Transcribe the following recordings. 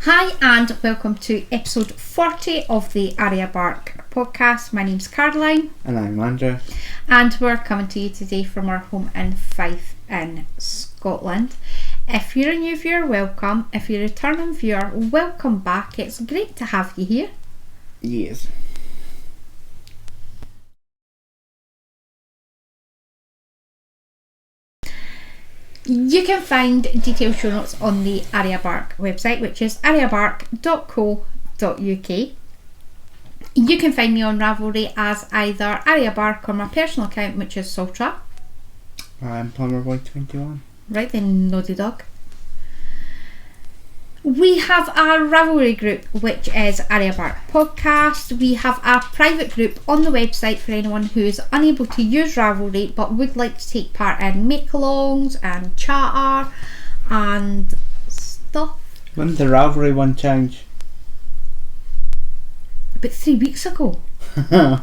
Hi and welcome to episode 40 of the Arya podcast. My name's Caroline. And I'm Andrew. And we're coming to you today from our home in Fife in Scotland. If you're a new viewer, welcome. If you're a returning viewer, welcome back. It's great to have you here. Yes. You can find detailed show notes on the Arya website, which is aryabark.co.uk. You can find me on Ravelry as either Arya Bark or my personal account, which is Sultra. I'm Plumberboy21. Right then, Noddy Dog. We have a Ravelry group, which is Arya Bark Podcast. We have a private group on the website for anyone who is unable to use Ravelry but would like to take part in make-alongs and chatter and stuff. When did the Ravelry one change? About 3 weeks ago. I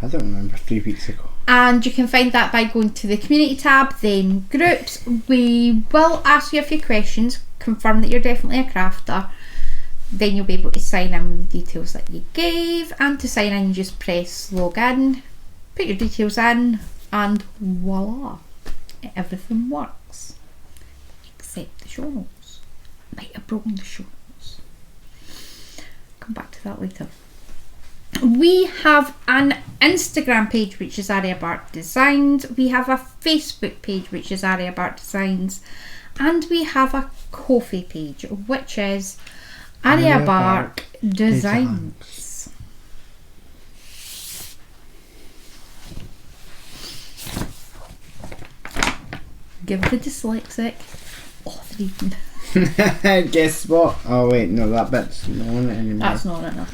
don't remember 3 weeks ago. And you can find that by going to the community tab, then groups. We will ask you a few questions, confirm that you're definitely a crafter, then you'll be able to sign in with the details that you gave, and to sign in you just press login, put your details in, and voila, everything works except the show notes. Might have broken the show notes, come back to that later. We have an Instagram page which is Arya Bark Designs, we have a Facebook page which is Arya Bark Designs, and we have a Ko-fi page which is Arya Bark Designs. Give the dyslexic the reading. Guess what? Oh wait, no, that bit's not on it anymore. That's not enough.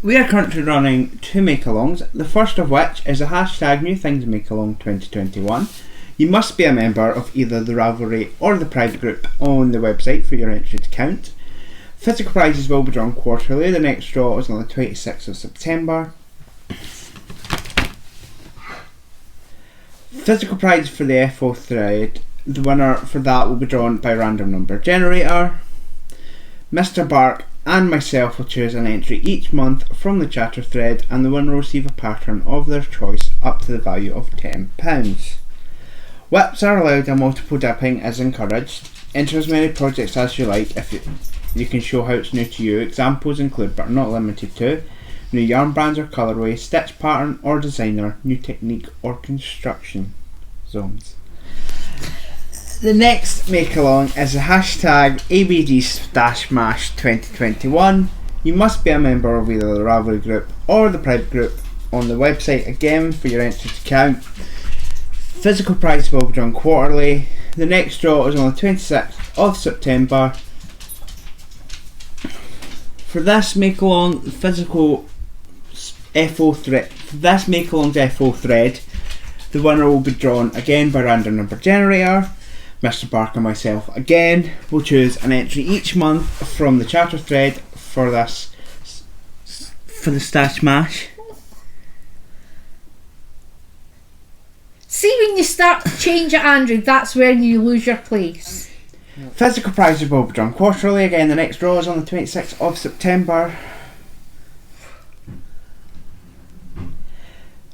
We are currently running 2 make-alongs, the first of which is a hashtag New Things Make-along 2021. You must be a member of either the Ravelry or the private group on the website for your entry to count. Physical prizes will be drawn quarterly. The next draw is on the 26th of September. Physical prize for the FO thread. The winner for that will be drawn by random number generator. Mr. Bark and myself will choose an entry each month from the chatter thread, and the winner will receive a pattern of their choice up to the value of £10. Whips are allowed and multiple dipping is encouraged. Enter as many projects as you like if you can show how it's new to you. Examples include, but are not limited to, new yarn brands or colourway, stitch pattern or designer, new technique or construction zones. The next make-along is the hashtag ABD StashSmash 2021. You must be a member of either the Ravelry group or the private group on the website again for your entry to count. Physical prize will be drawn quarterly. The next draw is on the 26th of September. For this make-along, physical FO thread. For this make-along's FO thread, the winner will be drawn again by random number generator. Mr. Bark and myself again will choose an entry each month from the chatter thread for the StashSmash. See, when you start to change it, Andrew, that's when you lose your place. Physical prizes will be drawn quarterly. Again, the next draw is on the 26th of September.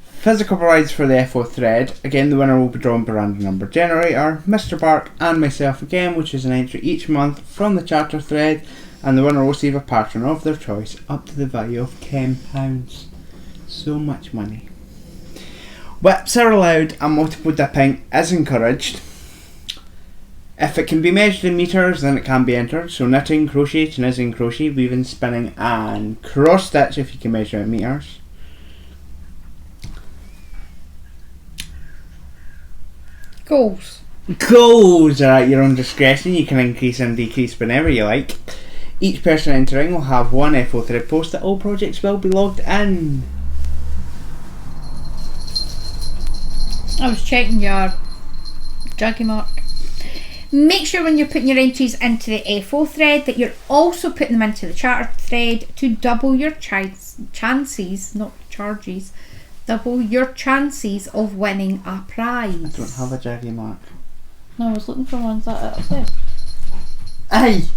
Physical prize for the FO thread. Again, the winner will be drawn by random number generator. Mr. Bark and myself again, which is an entry each month from the chatter thread, and the winner will receive a pattern of their choice up to the value of £10. So much money. Whips are allowed and multiple dipping is encouraged. If it can be measured in metres, then it can be entered. So knitting, crochet, knitting, crochet, weaving, spinning and cross stitch if you can measure in metres. Goals are at your own discretion. You can increase and decrease whenever you like. Each person entering will have one FO thread post that all projects will be logged in. I was checking your draggy mark. Make sure when you're putting your entries into the FO thread that you're also putting them into the chatter thread to double your chances, not charges, double your chances of winning a prize. I don't have a jaggy mark. No, I was looking for ones that are there. Aye!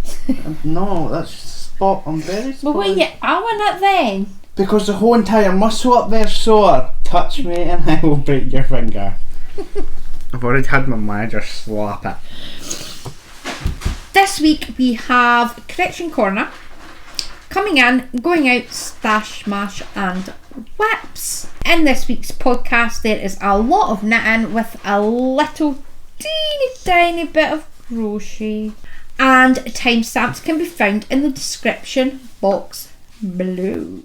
No, that's spot. I'm very spot. Well, what are you at then? Because the whole entire muscle up there's sore. Touch me and I will break your finger. I've already had my manager slap it. This week we have Correction Corner. Coming in, going out, StashSmash and whips. In this week's podcast there is a lot of knitting with a little teeny tiny bit of crochet. And timestamps can be found in the description box below.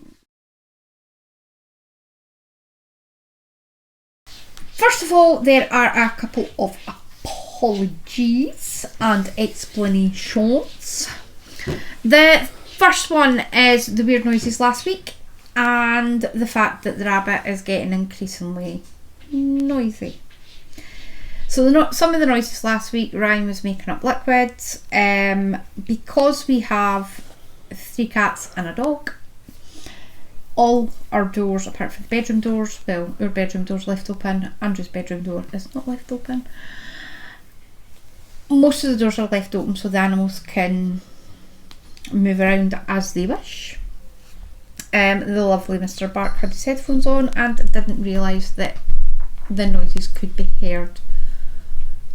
First of all, there are a couple of apologies and explanations. The first one is the weird noises last week and the fact that the rabbit is getting increasingly noisy. So some of the noises last week, Ryan was making up liquids. Because we have 3 cats and a dog, all our doors, apart from the bedroom doors, well, our bedroom door's left open, Andrew's bedroom door is not left open. Most of the doors are left open so the animals can move around as they wish. The lovely Mr. Bark had his headphones on and didn't realise that the noises could be heard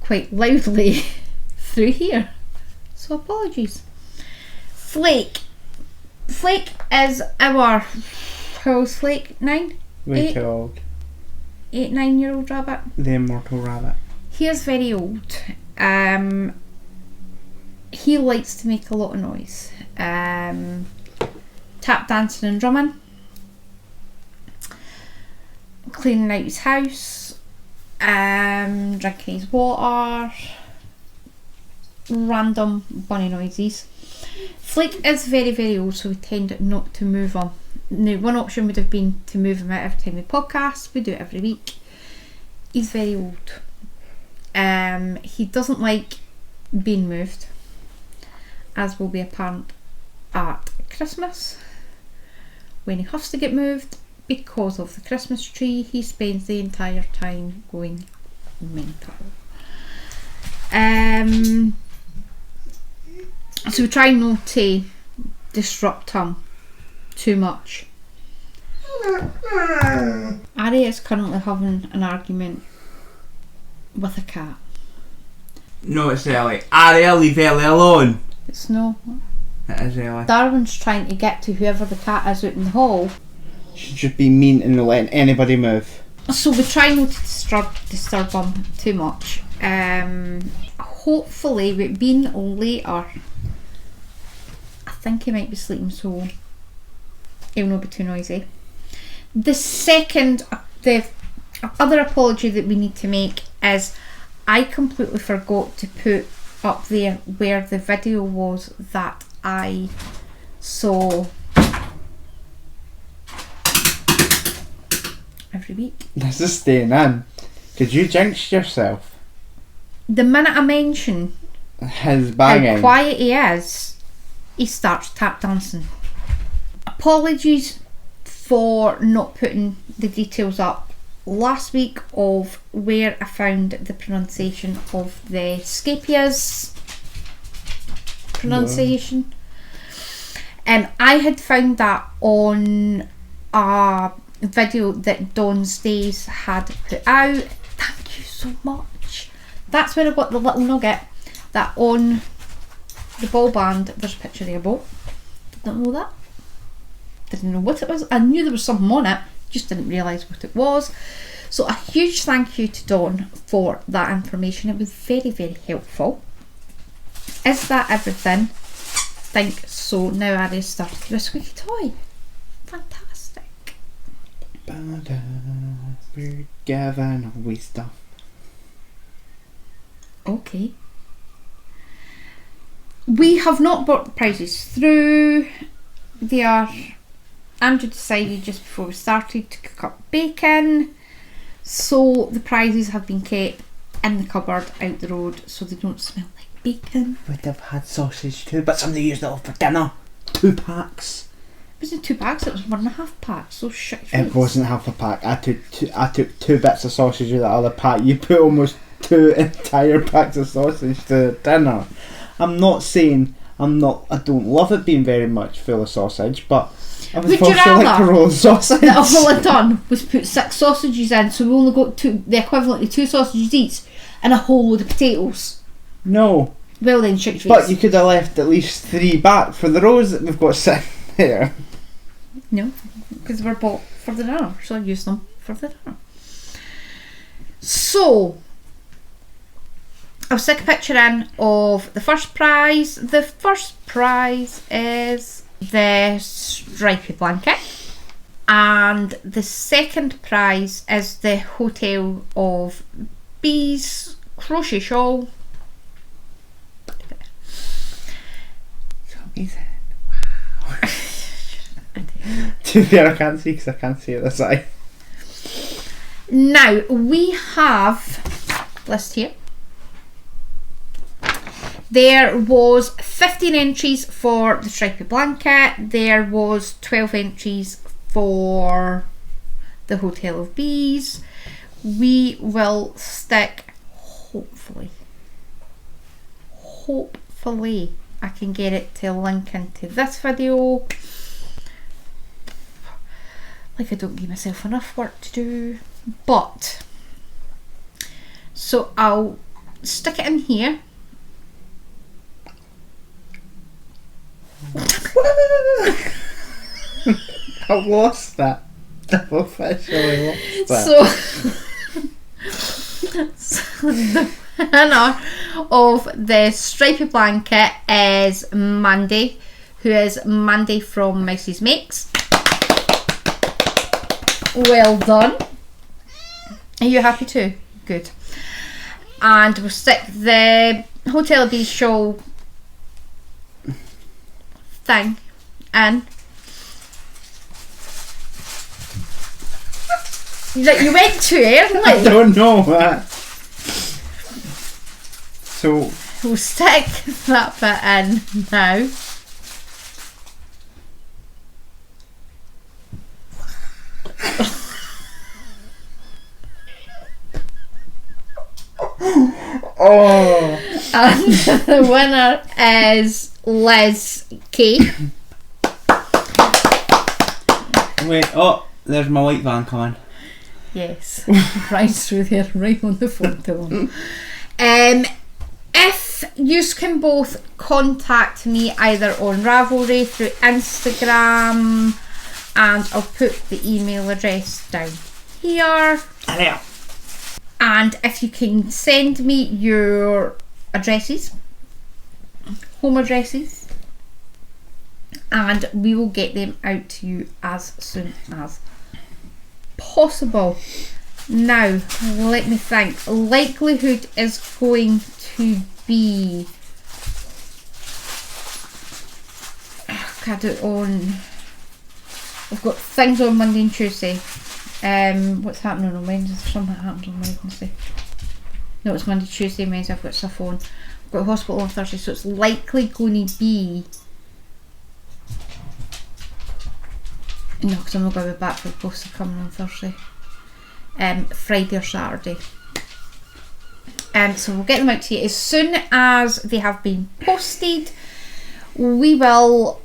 quite loudly through here. So apologies. Flake is our, how old's Flake? 9? Way too old. 8-9-year-old rabbit. The immortal rabbit. He is very old. He likes to make a lot of noise. Tap dancing and drumming. Cleaning out his house. Drinking his water. Random bunny noises. Flake is very, very old, so we tend not to move him. Now, one option would have been to move him out every time we podcast. We do it every week. He's very old. He doesn't like being moved, as will be apparent at Christmas when he has to get moved because of the Christmas tree. He spends the entire time going mental. So we try not to disrupt him too much. Arya is currently having an argument with a cat. No, it's Ellie. Arya, leave Ellie alone. It's no. It is Ellie. Darwin's trying to get to whoever the cat is out in the hall. Should just be mean and not letting anybody move. So we try not to disturb him too much. Hopefully, with being later, I think he might be sleeping, so he'll not be too noisy. The other apology that we need to make is I completely forgot to put up there where the video was that I saw every week. This is staying in. Could you jinx yourself? The minute I mention his banging, how quiet he is, he starts tap dancing. Apologies for not putting the details up last week of where I found the pronunciation of the scapias pronunciation. I had found that on a video that Dawn's Days had put out. Thank you so much. That's where I got the little nugget that on the ball band there's a picture of a boat. Didn't know that. Didn't know what it was. I knew there was something on it, just didn't realise what it was. So a huge thank you to Dawn for that information. It was very, very helpful. Is that everything? I think so. Now Arya's started with a squeaky toy. Fantastic. We're giving away stuff. Okay. We have not brought the prizes through. They are... Andrew decided just before we started to cook up bacon, so the prizes have been kept in the cupboard out the road so they don't smell like bacon. Would have had sausage too, but somebody used it all for dinner. 2 packs. It wasn't 2 packs, it was 1.5 packs, so shut your face. It wasn't half a pack. I took 2 bits of sausage with that other pack. You put almost 2 entire packs of sausage to dinner. I'm not saying I don't love it being very much full of sausage, but I would you also like to roll sausage. That all I've done was put 6 sausages in, so we only got the equivalent of 2 sausages each and a whole load of potatoes. No. Well then, chick But you could have left at least 3 back for the rows that we've got sitting there. No, because they were bought for the dinner, so I used them for the dinner. So, I'll stick a picture in of the first prize. The first prize is the stripy blanket, and the second prize is the Hotel of Bees crochet shawl. Amazing. Wow. To be fair, I can't see because I can't see it this side. Now we have list here. There was 15 entries for the stripy blanket. There was 12 entries for the Hotel of Bees. We will stick, hopefully, I can get it to link into this video. Like I don't give myself enough work to do, but so I'll stick it in here. I lost that. I've officially lost that. So the winner of the stripy blanket is Mandy, who is Mandy from Mousy's Makes. Well done. Are you happy too? Good. And we'll stick the Hotel of Bees shawl thing in. You went too early. I don't know that. So we'll stick that bit in now. Oh. And the winner is Liz K. Wait, oh, there's my white van coming. Yes, right through there, right on the phone to them. If you can both contact me either on Ravelry, through Instagram, and I'll put the email address down here. Arya. And if you can send me your addresses, home addresses, and we will get them out to you as soon as possible. Now, let me think. Likelihood is going to be, I do it on, I've got things on Monday and Tuesday. What's happening on Wednesday? Something happens on Wednesday. No, it's Monday, Tuesday, Wednesday. I've got stuff on. I've got a hospital on Thursday, so it's likely going to be, no, because I'm not going to be back for the post are coming on Thursday. Friday or Saturday. So we'll get them out to you as soon as they have been posted. We will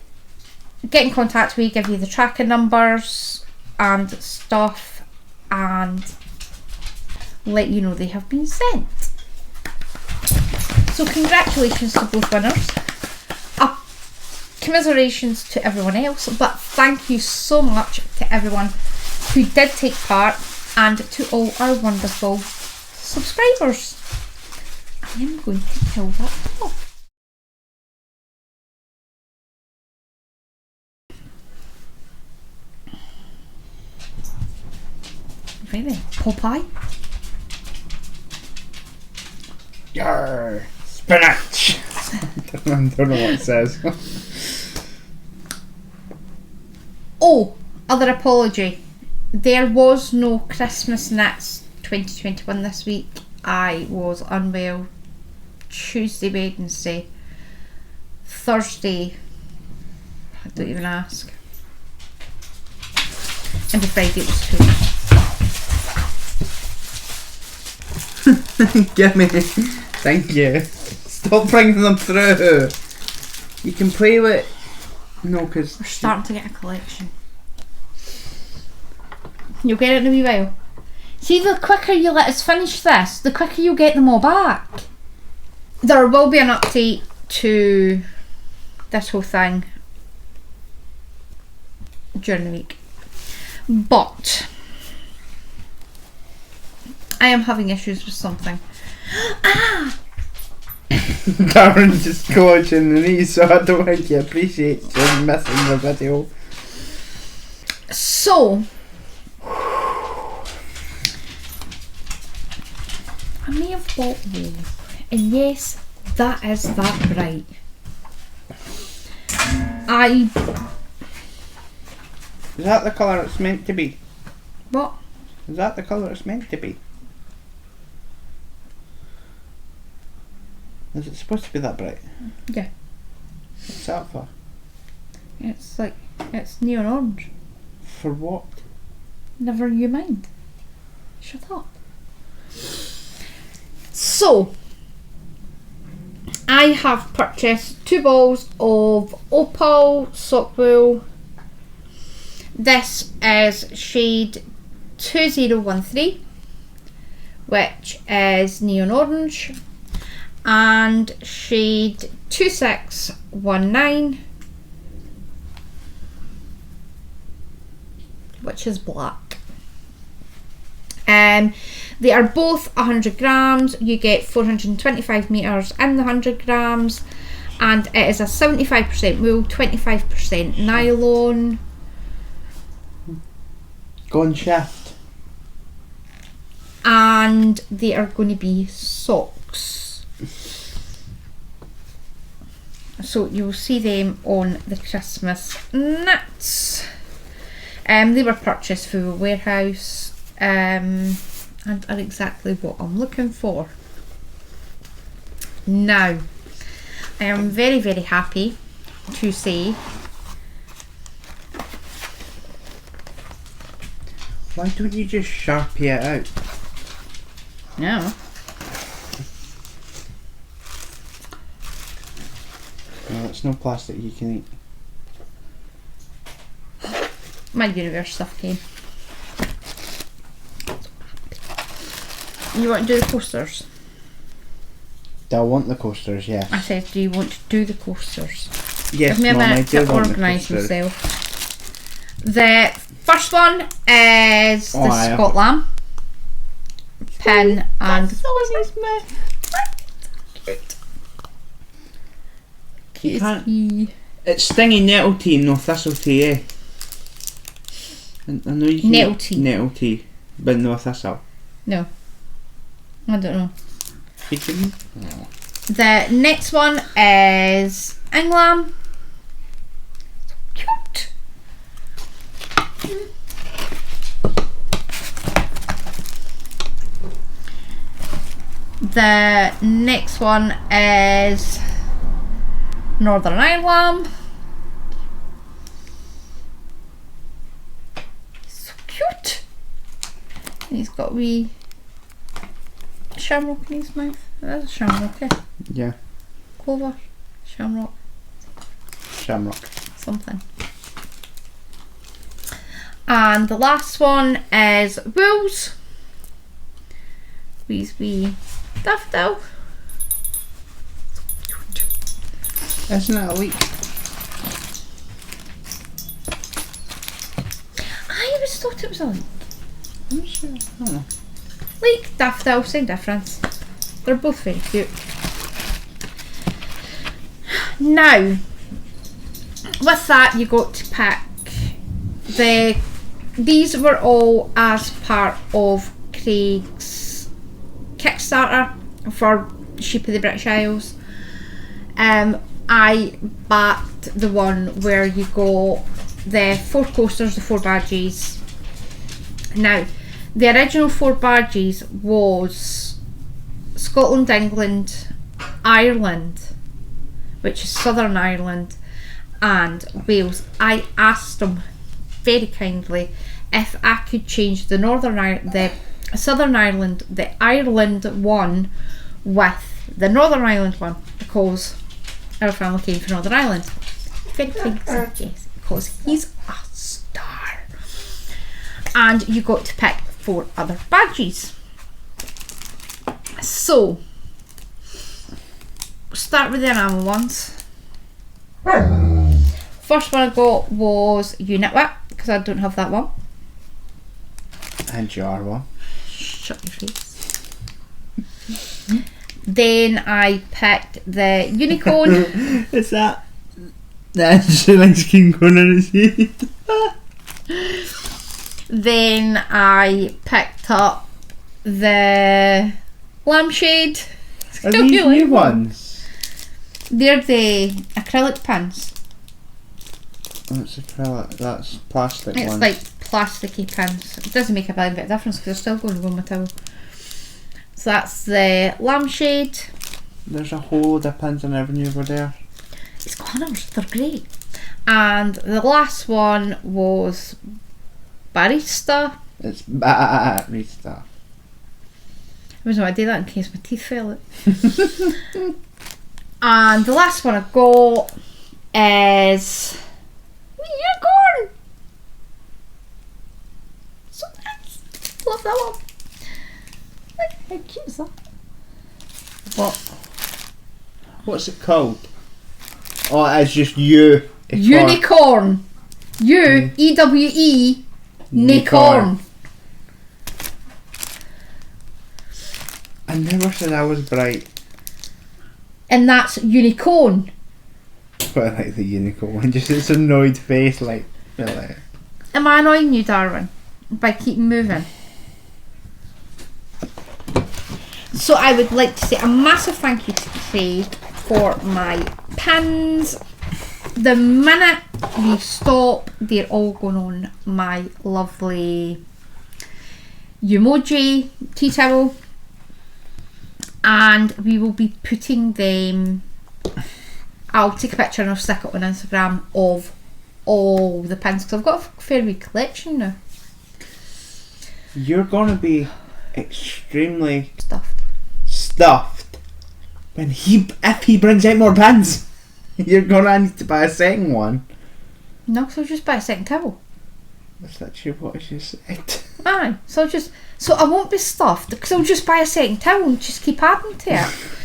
get in contact with you, give you the tracking numbers and stuff, and let you know they have been sent. So congratulations to both winners. Commiserations to everyone else, but thank you so much to everyone who did take part, and to all our wonderful subscribers. I am going to kill that off. Right then, Popeye. Yarr, spinach. I don't know what it says. Oh, other apology. There was no Christmas Knits 2021 this week. I was unwell Tuesday, Wednesday, Thursday. I don't even ask. And the Friday it was too. Give me. Thank you. Stop bringing them through. You can play with... No, because... We're starting to get a collection. You'll get it in a wee while. See, the quicker you let us finish this, the quicker you'll get them all back. There will be an update to this whole thing during the week. But I am having issues with something. Darren just coaching the knees, so I don't think you appreciate you missing the video. So I may have bought wool, and yes, that is that right. Is that the colour it's meant to be? What? Is that the colour it's meant to be? Is it supposed to be that bright? Yeah. What's that for? It's neon orange. For what? Never you mind. Shut up. So, I have purchased 2 balls of opal sock wool. This is shade 2013, which is neon orange, and shade 2619, which is black. They are both 100 grams. You get 425 meters in the 100 grams, and it is a 75% wool, 25% nylon. Go and shift. And they are going to be socks. So you'll see them on the Christmas knits. They were purchased through a warehouse. And are exactly what I'm looking for. Now, I am very, very happy to say why don't you just Sharpie it out? no. No, it's no plastic you can eat. My universe stuff came. You want to do the coasters? Do I want the coasters? Yes. I said, do you want to do the coasters? Yes, Give me a Mum, I minute do to want the organise coasters. myself. The first one is the aye, Scott Lamb pin and You can't. It's stingy nettle tea, no thistle tea, eh? I know you can Nettle get tea. nettle tea, but no thistle. No, I don't know. You can. The next one is England. Cute. The next one is Northern Ireland. So cute. And he's got a wee shamrock in his mouth. That's a shamrock, eh? Yeah, Clover, shamrock, shamrock. something. And the last one is Wolves. Wee daffodil. Isn't it a leek? I always thought it was a leek. I'm sure. Oh. Leek, daffodil, same difference. They're both very cute. Now, with that, you got to pick these were all as part of Craig's Kickstarter for Sheep of the British Isles. I backed the one where you got the 4 coasters, the 4 badges. Now, the original 4 badges was Scotland, England, Ireland, which is Southern Ireland, and Wales. I asked them very kindly if I could change the Southern Ireland, the Ireland one with the Northern Ireland one, because our family came from Northern Ireland. Very excited, yes, because he's a star. And you got to pick 4 other badges. So, start with the enamel ones. First one I got was Unit Whip, because I don't have that one. And jar one. Shut your face. Then I picked the unicorn. Is that? That's like King Connor, is he? Then I picked up the lampshade. Are these new ones? They're the acrylic pins. That's acrylic. That's plastic ones. It's like plasticky pins. It doesn't make a bit of difference because they're still going to go on my towel. So that's the lampshade. There's a whole load of pins I never knew were there. It's colours, they're great. And the last one was barista. It's barista. I was going to do that in case my teeth fell out. And the last one I got is unicorn. So nice. Love that one. Look how cute is that? What's it called? Oh, it's just you. Unicorn. U-E-W-E. Unicorn. I never said I was bright. And that's unicorn. But I like the unicorn one. Just its annoyed face, like, really. Am I annoying you, Darwin? By keeping moving? So I would like to say a massive thank you to Crochet for my pins. The minute we stop, they're all going on my lovely emoji tea towel, and we will be putting them. I'll take a picture and I'll stick it on Instagram of all the pins because I've got a fair wee collection now. You're gonna be extremely Stuffed. when if he brings out more pins. You're gonna need to buy a second one. No, because I'll just buy a second towel. That's literally what I just said. Aye, so I won't be stuffed because I'll just buy a second towel and just keep adding to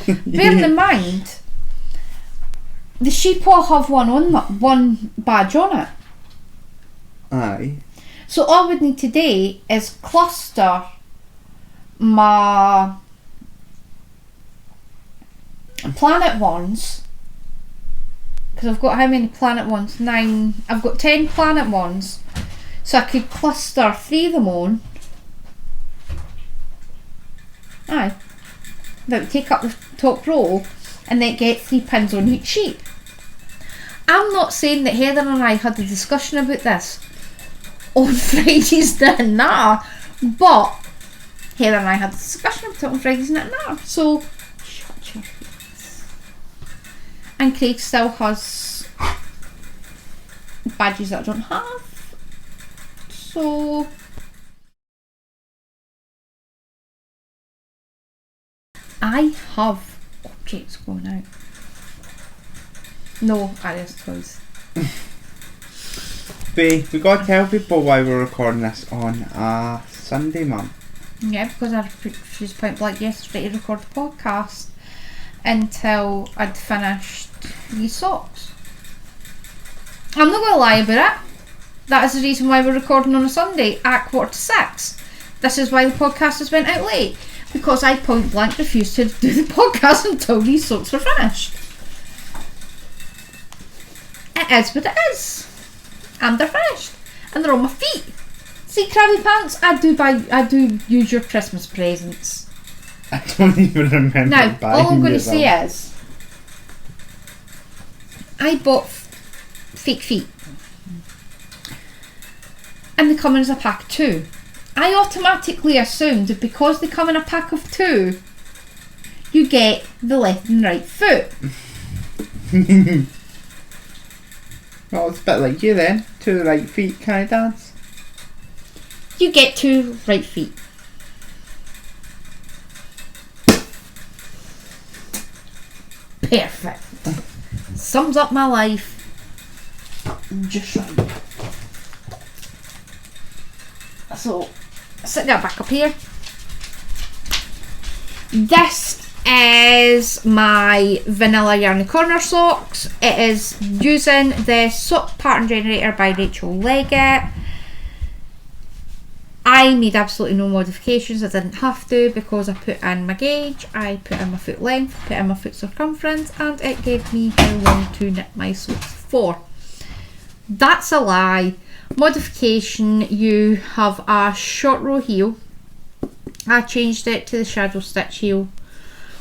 it. Bearing in mind, the sheep will have one badge on it. Aye. So all we need today is cluster my planet ones. Because I've got how many planet ones? 9. I've got 10 planet ones. So I could cluster 3 of them on. Aye. That would take up the top row and then get 3 pins on each sheet. I'm not saying that Heather and I had a discussion about this on Friday's dinner, but Heather and I had a discussion about it on Friday's dinner. So shut your face. And Craig still has badges that I don't have. So I have objects going out. No, Arya's toys. We got to tell people why we're recording this on a Sunday, Mum. Yeah, because I refused point blank yesterday to record the podcast until I'd finished these socks. I'm not going to lie about it. That is the reason why we're recording on a Sunday at 5:45. This is why the podcast has went out late. Because I point blank refused to do the podcast until these socks were finished. It is what it is. And they're finished. And they're on my feet. See, Krabby Pants, I do use your Christmas presents. I don't even remember Now, buying all I'm going to you say them. is, I bought fake feet. And they come in as a pack of 2. I automatically assumed that because they come in a pack of 2, you get the left and right foot. Well, it's a bit like you then. 2 right feet, can I dance? You get 2 right feet. Perfect. Sums up my life. Just right. So, sit that back up here. This is my vanilla yarny corner socks. It is using the sock pattern generator by Rachel Leggett. I made absolutely no modifications. I didn't have to because I put in my gauge, I put in my foot length, put in my foot circumference, and it gave me how long to knit my socks for. That's a lie. Modification, you have a short row heel. I changed it to the shadow stitch heel,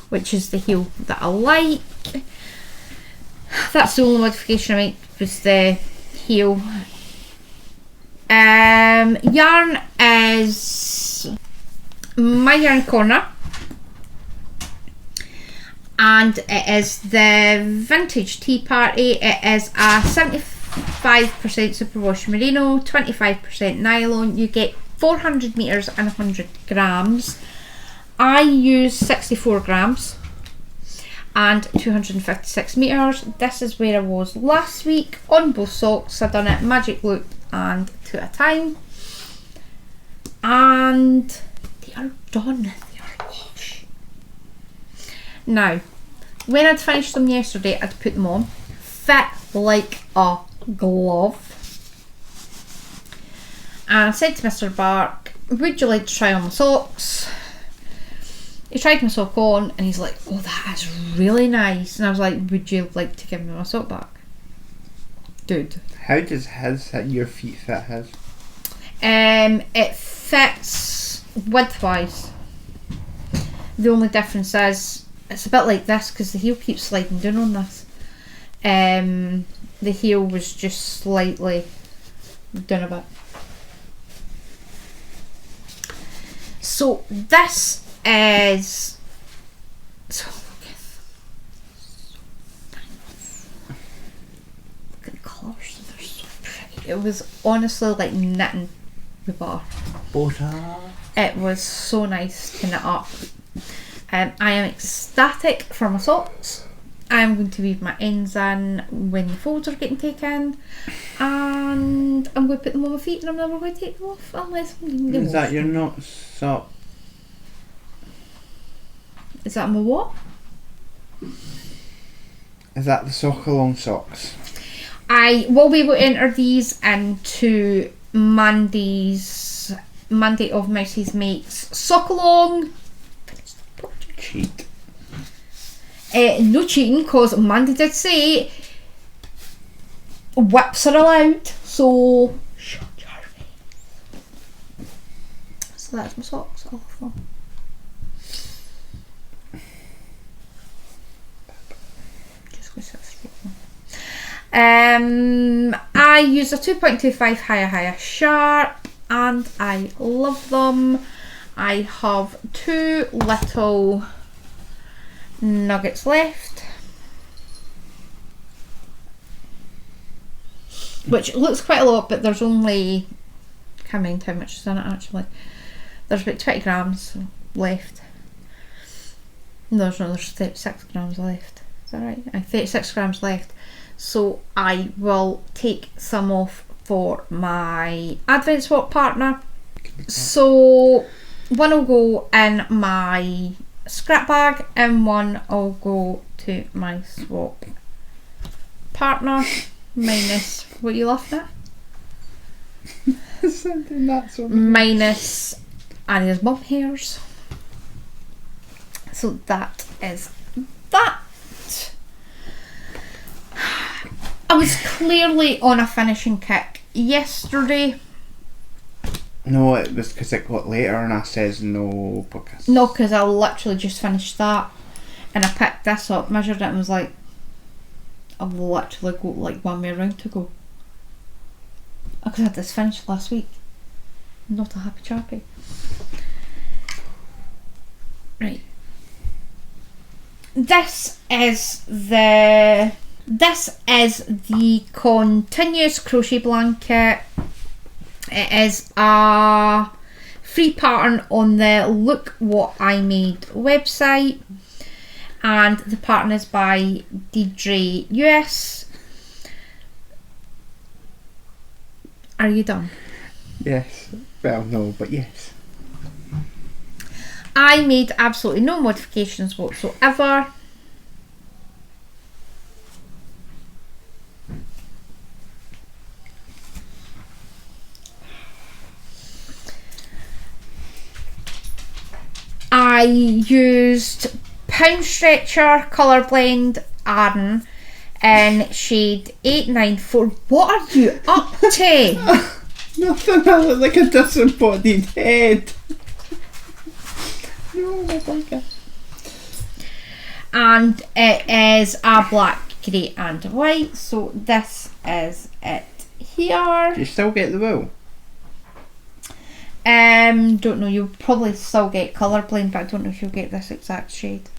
which is the heel that I like. That's the only modification I made, was the heel. Yarn is my yarn corner, and it is the Vintage Tea Party. It is a 75% superwash merino, 25% nylon. You get 400 meters and 100 grams. I use 64 grams and 256 meters. This is where I was last week on both socks. I've done it magic loop and 2 at a time, and they are done. They are lush. Now, when I'd finished them yesterday, I'd put them on. Fit like a glove. And I said to Mr. Bark, would you like to try on my socks? He tried my sock on and he's like, oh, that is really nice. And I was like, would you like to give me my sock back? Dude. How does your feet fit his? It fits width-wise. The only difference is, it's a bit like this because the heel keeps sliding down on this. The heel was just slightly down a bit. So this is so look at the colours, they're so pretty. It was honestly like knitting with butter. It was so nice to knit up. I am ecstatic for my socks. I'm going to weave my ends in when the folds are getting taken, and I'm going to put them on my feet, and I'm never going to take them off unless I'm leaving them off. Is that your not sock? Is that my what? Is that the sock along socks? I will be able to enter these into Mandy of Mouse's Mates sock along. Cheat. No cheating, because Mandy did say whips are allowed, so shut your face. So that's my socks. I love them. Just go sit straight on. I use a 2.25 higher sharp, and I love them. I have 2 little nuggets left, which looks quite a lot, but there's only, I can't mind how much is in it actually. There's about 20 grams left. No, there's 36 grams left. Is that right? 36 grams left. So I will take some off for my Advent swap partner. So one will go in my scrap bag and one will go to my swap partner, minus what you laughing at? Something that's minus Arya's mum hairs. So that is that. I was clearly on a finishing kick yesterday. No, it was because it got later and I says no podcast. No, because I literally just finished that and I picked this up, measured it and was like, I've literally got like one more round to go. Because I had this finished last week. Not a happy chappy. Right. This is the continuous crochet blanket. It is a free pattern on the Look What I Made website. and the pattern is by Deidre US. Are you done? Yes. Well, no, but yes. I made absolutely no modifications whatsoever. I used Pound Stretcher Colour Blend Arden in shade 894. What are you up to? Nothing, I look like a disembodied head. No, my blanket. And it is a black, grey and white. So this is it here. Do you still get the wool? Don't know, you'll probably still get Colour Blend, but I don't know if you'll get this exact shade.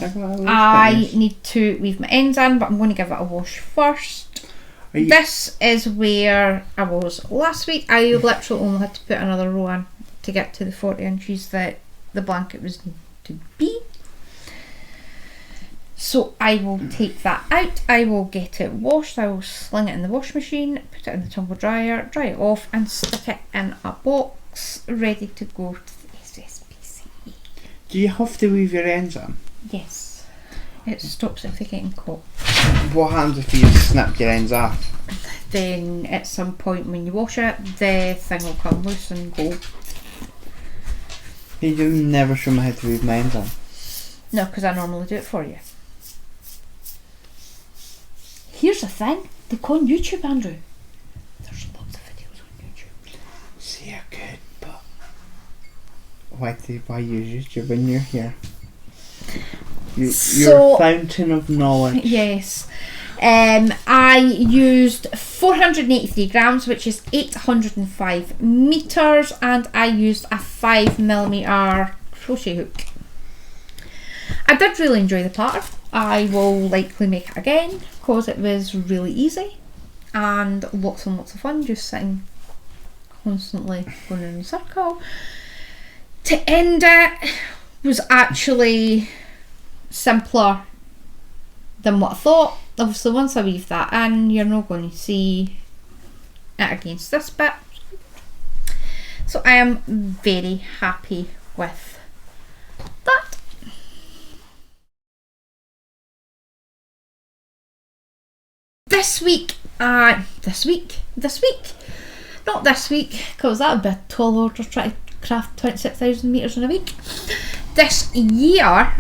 I need to weave my ends in, but I'm going to give it a wash first. This is where I was last week. I literally only had to put another row in to get to the 40 inches that the blanket was to be. So I will take that out, I will get it washed, I will sling it in the wash machine, put it in the tumble dryer, dry it off and stick it in a box ready to go to the SSPC. Do you have to weave your ends in? Yes, it stops it from getting caught. What happens if you snip your ends off? Then at some point when you wash it, the thing will come loose and go. You never show me how to weave my ends in. No, because I normally do it for you. Here's the thing, they go on YouTube, Andrew. There's lots of videos on YouTube. See, you're good, but why use YouTube when you're here? You're a fountain of knowledge. Yes. I used 483 grams, which is 805 meters, and I used a 5mm crochet hook. I did really enjoy the pattern. I will likely make it again because it was really easy and lots of fun, just sitting constantly going in a circle. To end it was actually simpler than what I thought. Obviously once I weave that in, you're not going to see it against this bit. So I am very happy with that. This week, not this week, because that would be a tall order trying to craft 26,000 meters in a week. This year,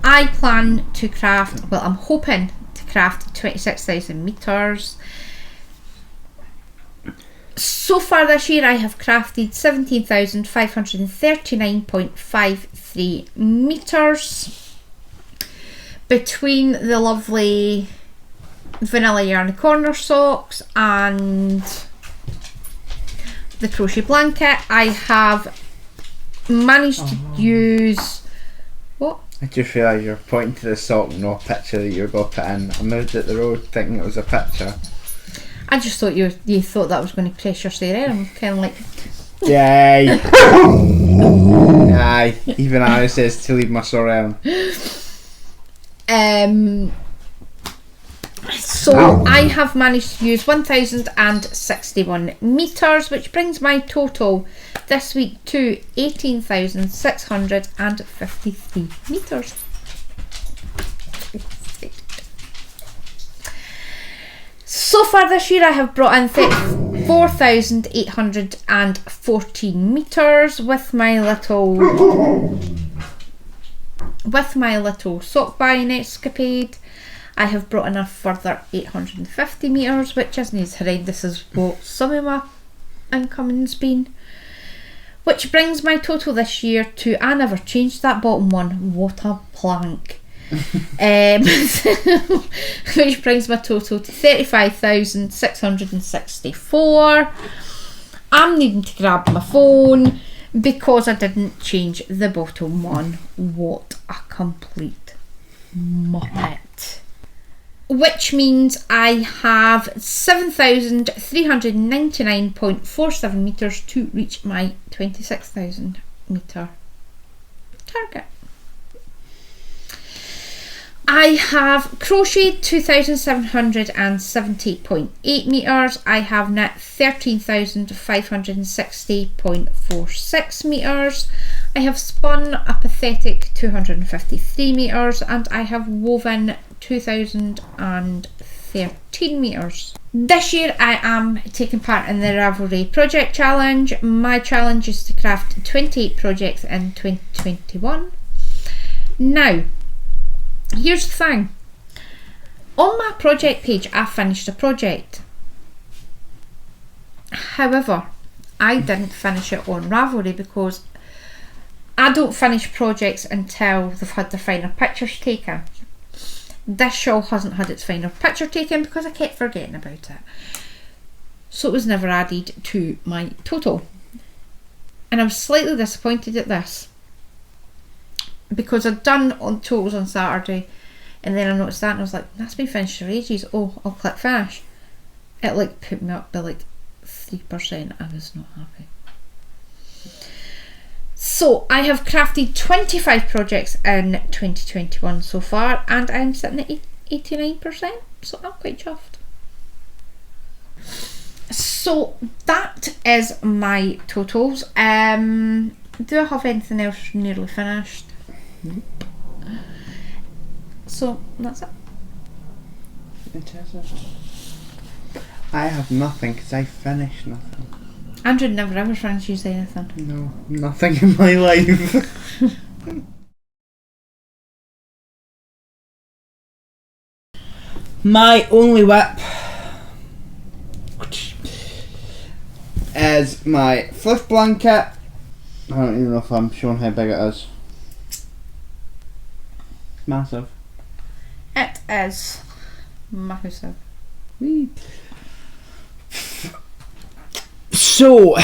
I plan to craft, well, I'm hoping to craft 26,000 meters. So far this year, I have crafted 17,539.53 meters between the lovely vanilla yarn corner socks and the crochet blanket. I have managed to use what? I just realised you're pointing to the sock, no picture that you were going to put in. I moved at the road thinking it was a picture. I just thought you thought that was going to pressure Sarah. I'm kind of like, yay! Aye, even Arya says to leave my sorrel. So I have managed to use 1,061 meters, which brings my total this week to 18,653 meters. So far this year I have brought in 4,814 meters with my little sock buying escapade. I have brought in a further 850 meters, which isn't as horrendous as what some of my incoming's been. Which brings my total this year to, I never changed that bottom one, what a plank. Which brings my total to 35,664. I'm needing to grab my phone because I didn't change the bottom one. What a complete muppet. Which means I have 7,399.47 meters to reach my 26,000 meter target. I have crocheted 2,770.8 metres. I have knit 13,560.46 metres. I have spun a pathetic 253 metres, and I have woven 2,013 metres. This year I am taking part in the Ravelry Project Challenge. My challenge is to craft 28 projects in 2021. Now, here's the thing. On my project page, I finished a project. However, I didn't finish it on Ravelry because I don't finish projects until they've had their final pictures taken. This shawl hasn't had its final picture taken because I kept forgetting about it. So it was never added to my total. And I was slightly disappointed at this, because I'd done on totals on Saturday, and then I noticed that and I was like, that's been finished for ages. Oh, I'll click finish. It like put me up by like 3%. I was not happy. So I have crafted 25 projects in 2021 so far, and I'm sitting at 89%, so I'm quite chuffed. So that is my totals. Do I have anything else nearly finished? Nope. So that's it. I have nothing because I finished nothing. Andrew never ever finishes anything. No, nothing in my life. My only whip is my fluff blanket. I don't even know if I'm showing how big it is. Massive. It is massive. Whee. So,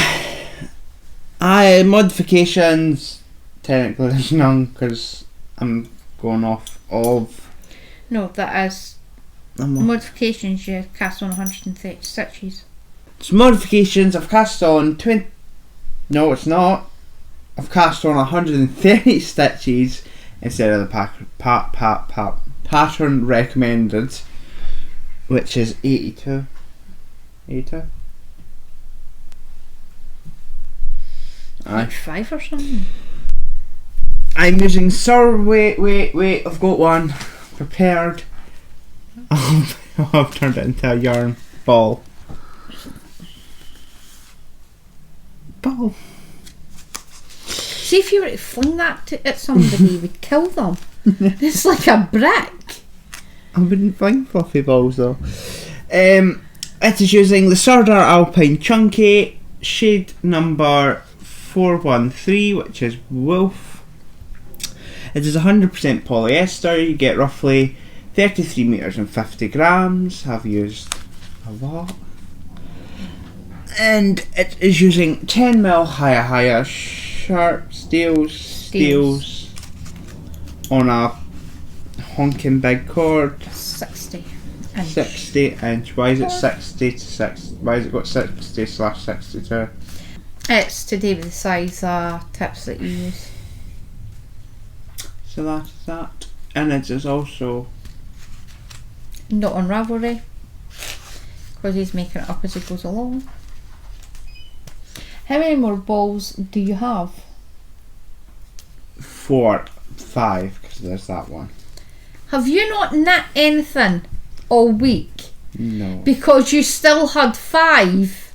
modifications, technically there's none because I'm going off of... No, that is modifications. You cast on 130 stitches. So modifications, I've cast on 20... No, it's not. I've cast on 130 stitches instead of the pattern recommended, which is 82. 82? Like 5 or something. I'm using wait, I've got one prepared. I've turned it into a yarn ball. See, if you were to fling that at somebody, you would kill them. It's like a brick. I wouldn't fling fluffy balls though. It is using the Sword Art Alpine Chunky, shade number 413, which is Wolf. It is 100% polyester. You get roughly 33 meters and 50 grams. I've used a lot. And it is using 10mm higher sharp steels on a honking big cord. 60 inch. 60 inch. Why is it 60 to 6? Why has it got 60/62? It's to do with the size tips that you use. So that is that. And it is also not on Ravelry, because he's making it up as he goes along. How many more balls do you have? 4, 5, because there's that one. Have you not knit anything all week? No. Because you still had 5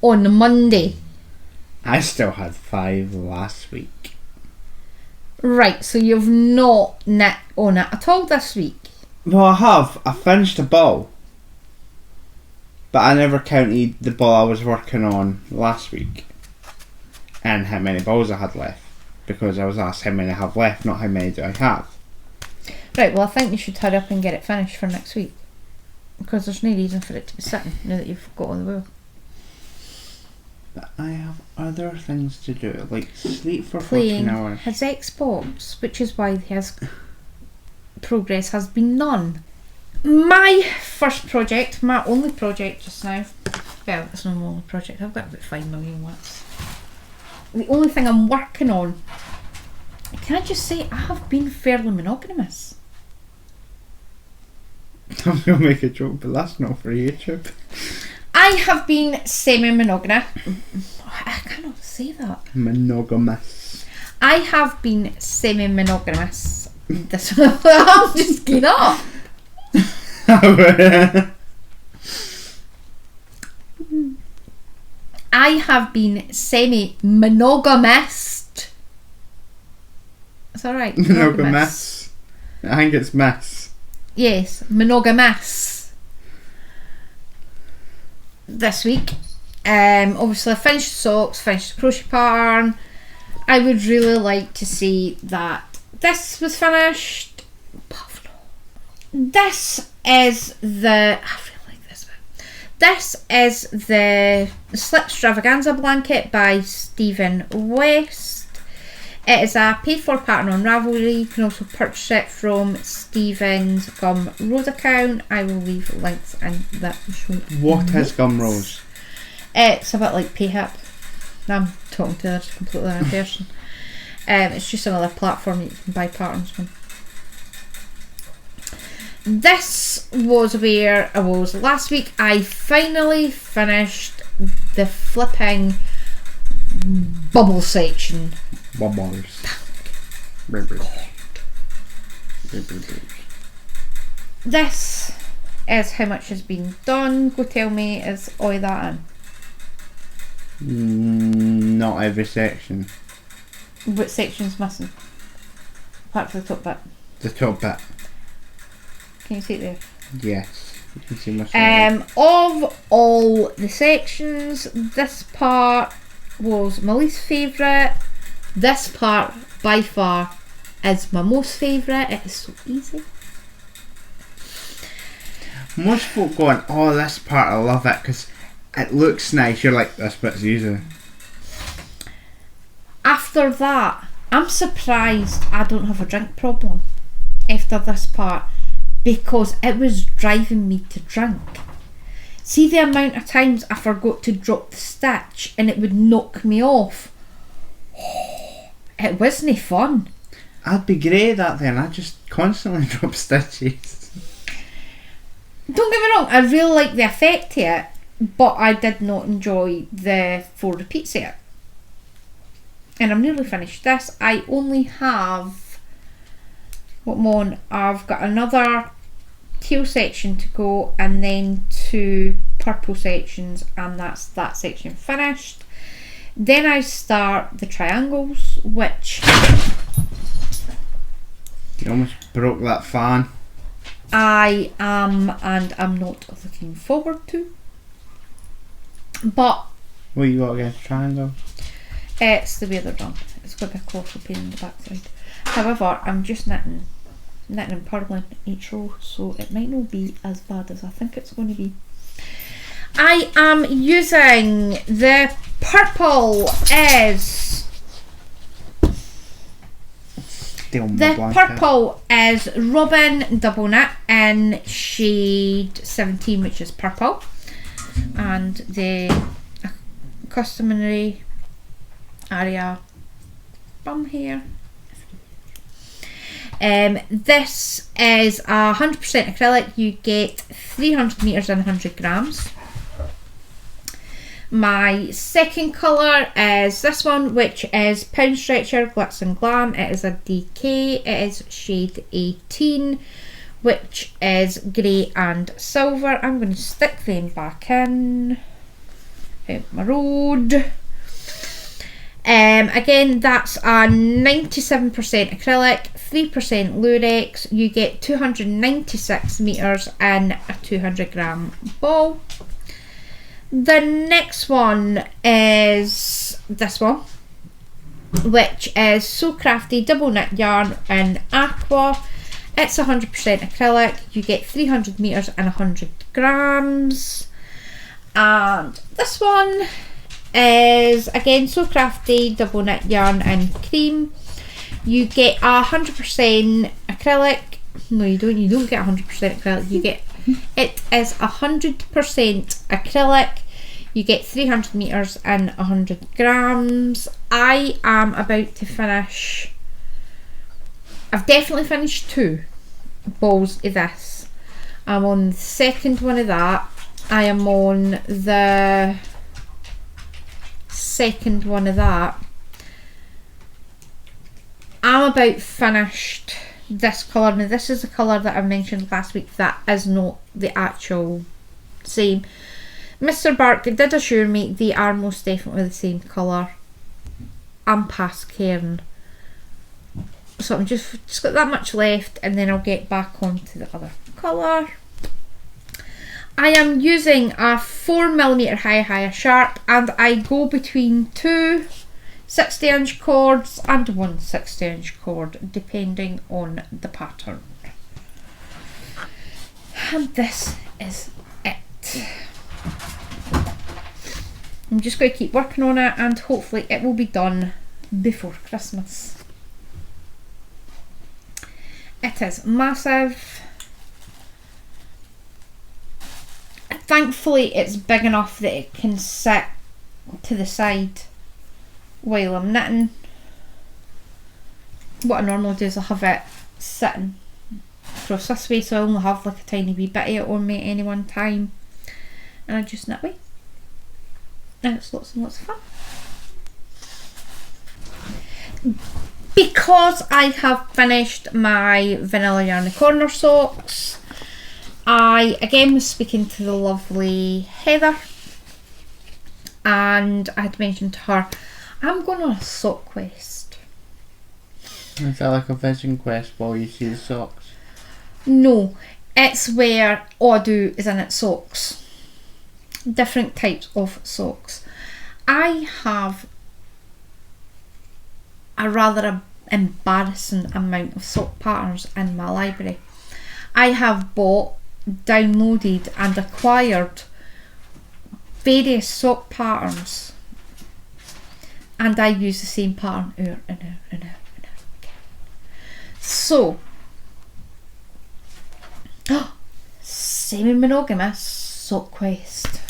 on Monday. I still had 5 last week. Right, so you've not knit on it at all this week? Well, I have. I finished a ball. But I never counted the ball I was working on last week. And how many balls I had left. Because I was asked how many I have left, not how many do I have. Right, well I think you should hurry up and get it finished for next week. Because there's no reason for it to be sitting now that you've got on the wheel. But I have other things to do, like sleep for Playing 14 hours. his Xbox, which is why his progress has been none. My first project, my only project just now, well, it's not my only project, I've got about 5 million watts. The only thing I'm working on, can I just say, I have been fairly monogamous. I'm going to make a joke, but that's not for YouTube. I have been semi-monogamous. I cannot say that. Monogamous. I have been semi-monogamous. This I'm just getting up. I have been semi-monogamist. Is that right? Monogamous. I think it's mess. Yes, monogamous. This week. Obviously I finished the socks, finished the crochet pattern. I would really like to see that this was finished. This is the... I really like this one. This is the Slip Extravaganza blanket by Stephen West. It is a paid for pattern on Ravelry. You can also purchase it from Stephen's Gumroad account. I will leave links in the show. What is Gumroad? It's a bit like PayHip. I'm talking to a completely different person. It's just another platform you can buy patterns from. This was where I was last week. I finally finished the flipping bubble section. Bubbles. This is how much has been done. Go tell me, is all that in? Not every section. What section's missing? Apart from the top bit. The top bit. Can you see it there? Yes. You can see my of all the sections, this part was my least favourite. This part, by far, is my most favourite. It is so easy. Most folk going, oh, this part I love it because it looks nice. You're like, this bit's easy. After that, I'm surprised I don't have a drink problem after this part, because it was driving me to drink. See the amount of times I forgot to drop the stitch and it would knock me off. It wasn't fun. I'd be great at that then. I just constantly drop stitches. Don't get me wrong, I really like the effect of it, but I did not enjoy the 4 repeats of it. And I'm nearly finished this. I only have... what I'm on? I've got another teal section to go and then 2 purple sections, and that's that section finished. Then I start the triangles, which... You almost broke that fan. I am and I'm not looking forward to. But... what you got against triangles? It's the way they're done. It's got a bit of colossal pain in the backside. However, I'm just knitting and purling each row, so it might not be as bad as I think it's going to be. I am using the purple is... the purple is Robin Double Knit in shade 17, which is purple. And the customary Arya bum hair. This is 100% acrylic. You get 300 meters and 100 grams. My second colour is this one, which is Pound Stretcher Glitz and Glam. It is a DK. It is shade 18, which is grey and silver. I'm going to stick them back in. Out my road. Again, that's a 97% acrylic, 3% lurex. You get 296 meters in a 200 gram ball. The next one is this one, which is So Crafty Double Knit Yarn in Aqua. It's 100% acrylic. You get 300 meters and 100 grams. And this one is again So Crafty Double Knit Yarn in Cream. You get 100% acrylic. No, you don't get 100% acrylic. You get it is 100% acrylic. You get 300 meters and 100 grams. I am about to finish. I've definitely finished 2 balls of this. I'm on the second one of that. I am on the second one of that. I'm about finished this colour. Now this is the colour that I mentioned last week that is not the actual same. Mr. Bark did assure me they are most definitely the same colour. I'm past caring. So I'm just got that much left, and then I'll get back onto the other colour. I am using a 4mm high sharp, and I go between two 60-inch cords and one 60-inch cord depending on the pattern. And this is it. I'm just going to keep working on it, and hopefully it will be done before Christmas. It is massive. Thankfully it's big enough that it can sit to the side while I'm knitting. What I normally do is I have it sitting across this way, so I only have like a tiny wee bit of it on me at any one time, and I just knit away, and it's lots and lots of fun. Because I have finished my Vanilla Yarn Corner socks, I again was speaking to the lovely Heather, and I had mentioned to her I'm going on a sock quest. Is that like a vision quest while you see the socks? No, it's where all I do is I knit socks. Different types of socks. I have a rather embarrassing amount of sock patterns in my library. I have bought, downloaded and acquired various sock patterns, and I use the same pattern over and over and over and over again. So, semi-monogamous sock quest.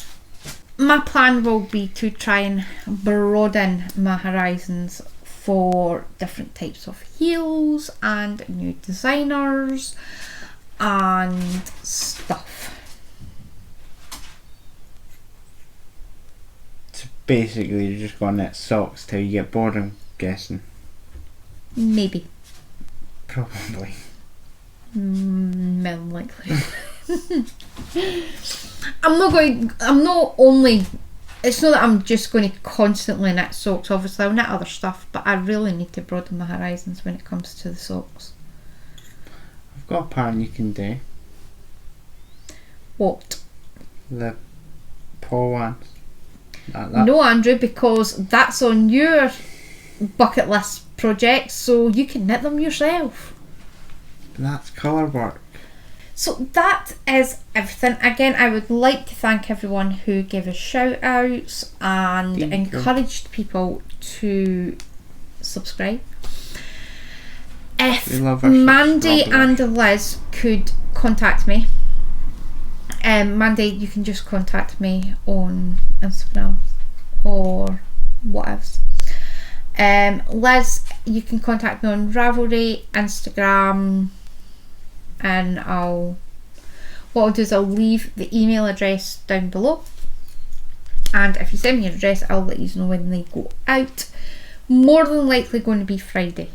My plan will be to try and broaden my horizons for different types of heels and new designers and stuff. So basically you're just going to knit socks till you get bored, I'm guessing. Maybe. Probably. More likely. I'm not only, it's not that I'm just going to constantly knit socks. Obviously I'll knit other stuff, but I really need to broaden my horizons when it comes to the socks. I've got a pattern you can do. What? The paw ones. That. No, Andrew, because that's on your bucket list project, so you can knit them yourself. That's colour work. So that is everything. Again, I would like to thank everyone who gave us shout outs and encouraged people to subscribe. If Mandy and Liz could contact me, Mandy, you can just contact me on Instagram or whatever. Liz, you can contact me on Ravelry, Instagram, and what I'll do is I'll leave the email address down below, and if you send me your address I'll let you know when they go out. More than likely going to be Friday,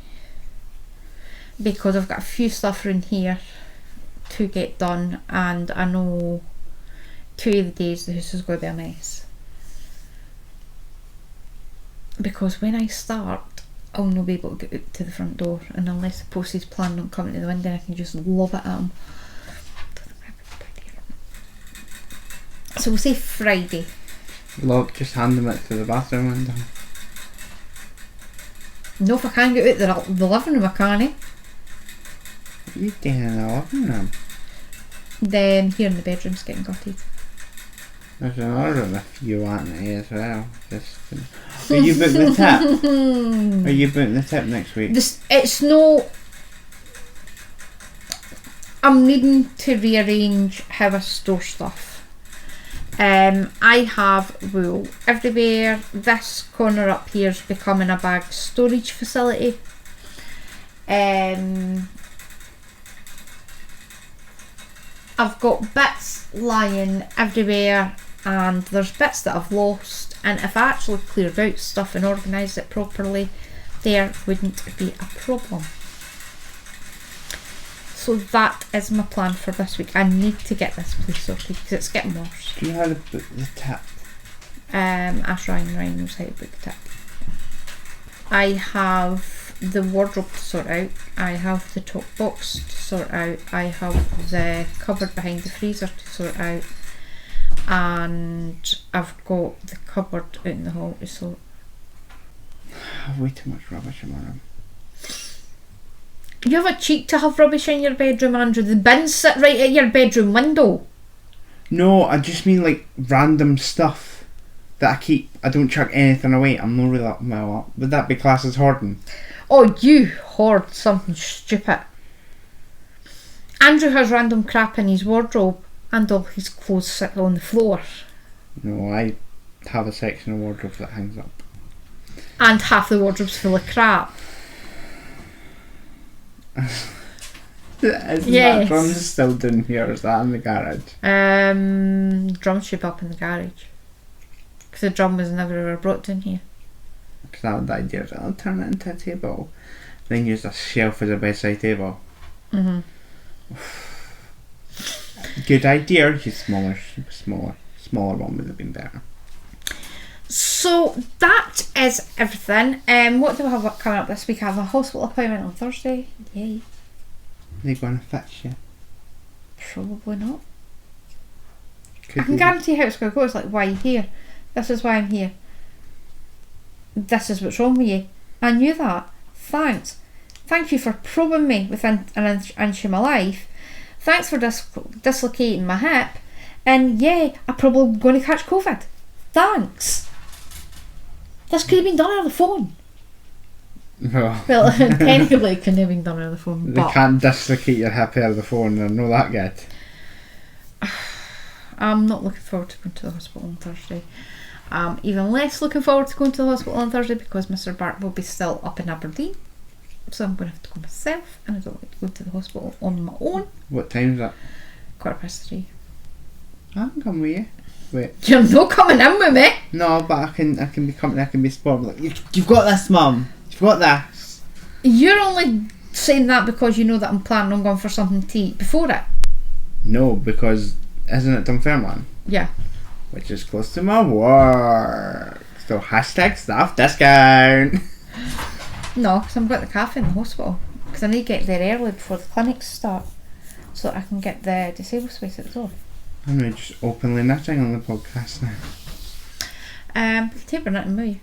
because I've got a few stuff around here to get done, and I know 2 of the days the house is going to be a mess, because when I start I'll not be able to get out to the front door, and unless the post is planning on coming to the window I can just lob it at them. So we'll say Friday. Look, just hand them it to the bathroom window. No, if I can't get out the living room I can't. What are you doing in the living room? Then here in the bedroom's getting gutted. There's another room if you want it as well. Are you booking the tip? Are you booking the tip next week? It's no. I'm needing to rearrange how I store stuff. I have wool everywhere. This corner up here is becoming a bag storage facility. I've got bits lying everywhere, and there's bits that I've lost, and if I actually cleared out stuff and organised it properly, there wouldn't be a problem. So that is my plan for this week. I need to get this place sorted because it's getting worse. Do you know how to book the tip? Ask Ryan knows how to book the tip. I have the wardrobe to sort out, I have the top box to sort out, I have the cupboard behind the freezer to sort out, and I've got the cupboard out in the hall to sort. I have way too much rubbish in my room. You have a cheek to have rubbish in your bedroom, Andrew. The bins sit right at your bedroom window. No, I just mean like random stuff that I keep. I don't chuck anything away. I'm not really well. Would that be classed as hoarding? Oh, you hoard something stupid. Andrew has random crap in his wardrobe, and all his clothes sit on the floor. No, I have a section of wardrobe that hangs up. And half the wardrobe's full of crap. Is Yes. that drum still down here, or is that in the garage? Drum should be up in the garage. Because the drum was never ever brought down here. Because I had the idea of I'll turn it into a table, then use a shelf as a bedside table. Mm-hmm. Good idea. She's smaller one would have been better. So that is everything. What do I have coming up this week? I have a hospital appointment on Thursday. Yay. They're going to fix you. Probably not. Could I can guarantee how it's going to go. It's like, why are you here? This is why I'm here. This is what's wrong with you. I knew that. Thanks. Thank you for probing me within an inch of my life. Thanks for dislocating my hip. And yeah, I'm probably going to catch COVID. Thanks. This could have been done over the phone. No. Well, technically it couldn't have been done over the phone. They But can't dislocate your hip out of the phone. They're not that good. I'm not looking forward to going to the hospital on Thursday. Even less looking forward to going to the hospital on Thursday because Mr. Bart will be still up in Aberdeen. So I'm going to have to go myself, and I don't like to go to the hospital on my own. What time is that? 3:15. I can come with you. Wait. You're not coming in with me. No, but I can be company. I can be sport. Like, you've got this, Mum. You've got this. You're only saying that because you know that I'm planning on going for something to eat before it. No, because isn't it Dunfermline? Yeah. Which is close to my work. So #staff discount. No, because I'm going to the cafe in the hospital. Because I need to get there early before the clinics start. So that I can get the disabled space at the door. I'm just openly knitting on the podcast now. Taper knitting with you.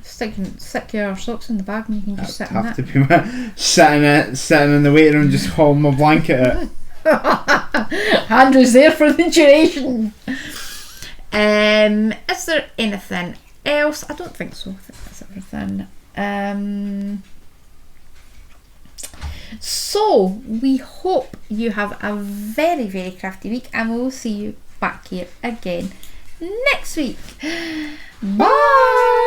Stick your socks in the bag and you can just sit in have it. to be sitting in the waiting room just holding my blanket out. Andrew's there for the duration. Is there anything else? I don't think so. I think that's everything. So we hope you have a very, very crafty week, and we will see you back here again next week. Bye.